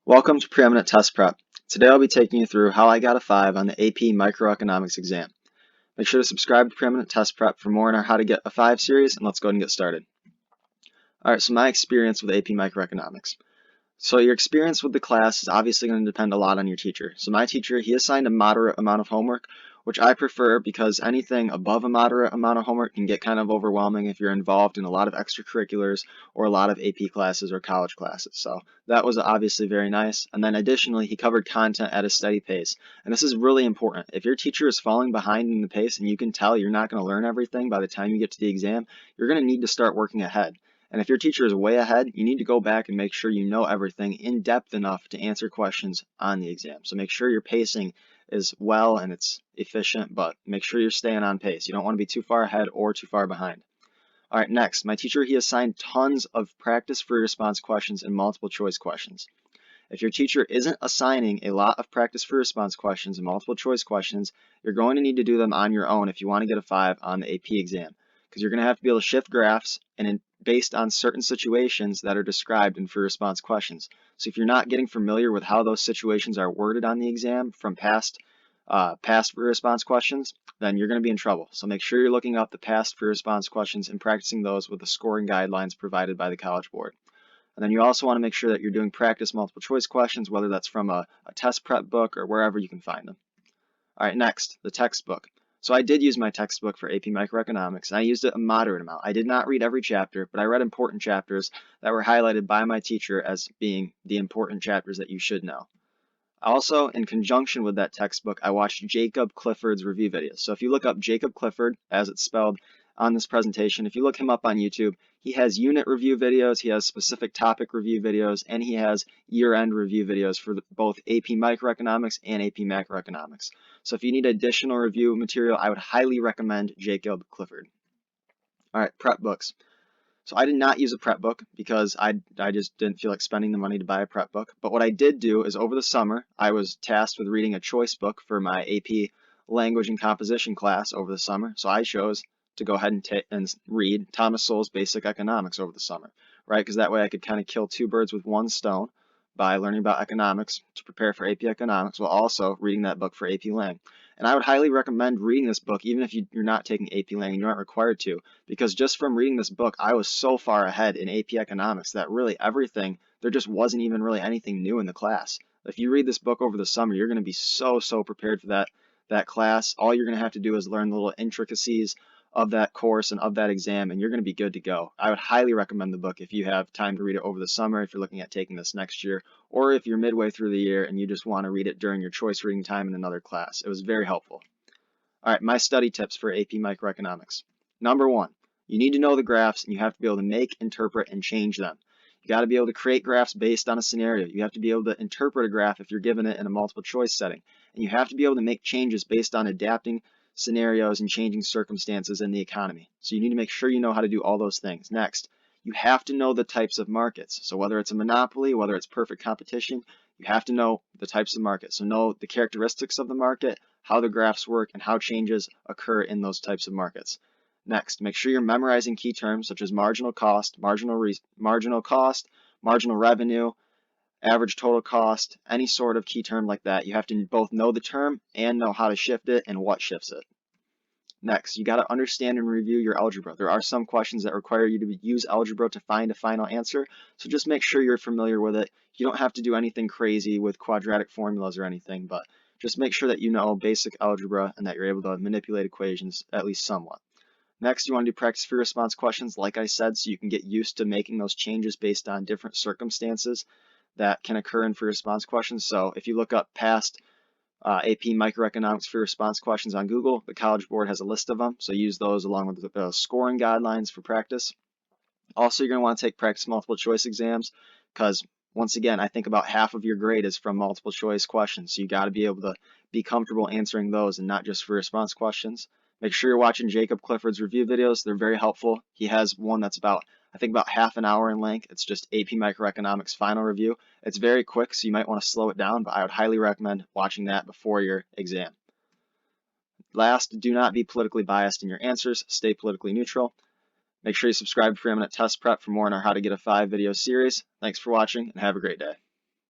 Welcome to Preeminent Test Prep. Today I'll be taking you through how I got a 5 on the AP Microeconomics exam. Make sure to subscribe to Preeminent Test Prep for more on our How to Get a 5 series, and let's go ahead and get started. Alright, so my experience with AP Microeconomics. So your experience with the class is obviously going to depend a lot on your teacher. So my teacher, he assigned a moderate amount of homework, which I prefer because anything above a moderate amount of homework can get kind of overwhelming if you're involved in a lot of extracurriculars or a lot of AP classes or college classes. So that was obviously very nice. And then additionally, he covered content at a steady pace. And this is really important. If your teacher is falling behind in the pace and you can tell you're not going to learn everything by the time you get to the exam, you're going to need to start working ahead. And if your teacher is way ahead, you need to go back and make sure you know everything in depth enough to answer questions on the exam. So make sure your pacing is well and it's efficient, but make sure you're staying on pace. You don't want to be too far ahead or too far behind. All right, next, my teacher, he assigned tons of practice free response questions and multiple choice questions. If your teacher isn't assigning a lot of practice free response questions and multiple choice questions, you're going to need to do them on your own if you want to get a 5 on the AP exam, because you're going to have to be able to shift graphs and based on certain situations that are described in free response questions. So if you're not getting familiar with how those situations are worded on the exam from past free response questions, then you're going to be in trouble. So make sure you're looking up the past free response questions and practicing those with the scoring guidelines provided by the College Board. And then you also want to make sure that you're doing practice multiple choice questions, whether that's from a test prep book or wherever you can find them. All right, next, the textbook. So I did use my textbook for AP Microeconomics, and I used it a moderate amount. I did not read every chapter, but I read important chapters that were highlighted by my teacher as being the important chapters that you should know. Also, in conjunction with that textbook, I watched Jacob Clifford's review videos. So if you look up Jacob Clifford, as it's spelled on this presentation, if you look him up on YouTube, he has unit review videos, he has specific topic review videos, and he has year-end review videos for both AP Microeconomics and AP Macroeconomics. So if you need additional review material, I would highly recommend Jacob Clifford. All right, prep books. So I did not use a prep book because I just didn't feel like spending the money to buy a prep book. But what I did do is over the summer, I was tasked with reading a choice book for my AP language and composition class over the summer. So I chose to go ahead and read Thomas Sowell's Basic Economics over the summer, right? Because that way I could kind of kill two birds with one stone by learning about economics to prepare for AP Economics while also reading that book for AP Lang. And I would highly recommend reading this book even if you're not taking AP Lang and you aren't required to, because just from reading this book, I was so far ahead in AP Economics that really everything, there just wasn't even really anything new in the class. If you read this book over the summer, you're going to be so prepared for that class. All you're going to have to do is learn the little intricacies of that course and of that exam, and you're going to be good to go. I would highly recommend the book if you have time to read it over the summer, if you're looking at taking this next year, or if you're midway through the year and you just want to read it during your choice reading time in another class. It was very helpful. All right, my study tips for AP Microeconomics. Number 1, you need to know the graphs and you have to be able to make, interpret, and change them. You got to be able to create graphs based on a scenario. You have to be able to interpret a graph if you're given it in a multiple choice setting. And you have to be able to make changes based on adapting scenarios and changing circumstances in the economy. So you need to make sure you know how to do all those things. Next, you have to know the types of markets. So whether it's a monopoly, whether it's perfect competition, you have to know the types of markets. So know the characteristics of the market, how the graphs work, and how changes occur in those types of markets. Next, make sure you're memorizing key terms such as marginal cost, marginal revenue, average total cost, any sort of key term like that. You have to both know the term and know how to shift it and what shifts it. Next, you got to understand and review your algebra. There are some questions that require you to use algebra to find a final answer, so just make sure you're familiar with it. You don't have to do anything crazy with quadratic formulas or anything, but just make sure that you know basic algebra and that you're able to manipulate equations at least somewhat. Next, you want to do practice free response questions, like I said, so you can get used to making those changes based on different circumstances that can occur in free response questions. So if you look up past AP Microeconomics free response questions on Google, the College Board has a list of them, so use those along with the scoring guidelines for practice. Also, you're going to want to take practice multiple choice exams because, once again, I think about half of your grade is from multiple choice questions, so you got to be able to be comfortable answering those and not just free response questions. Make sure you're watching Jacob Clifford's review videos. They're very helpful. He has one that's about half an hour in length. It's just AP Microeconomics final review. It's very quick, so you might want to slow it down, but I would highly recommend watching that before your exam. Last, do not be politically biased in your answers. Stay politically neutral. Make sure you subscribe to Preeminent Test Prep for more on our How to Get a 5 video series. Thanks for watching and have a great day.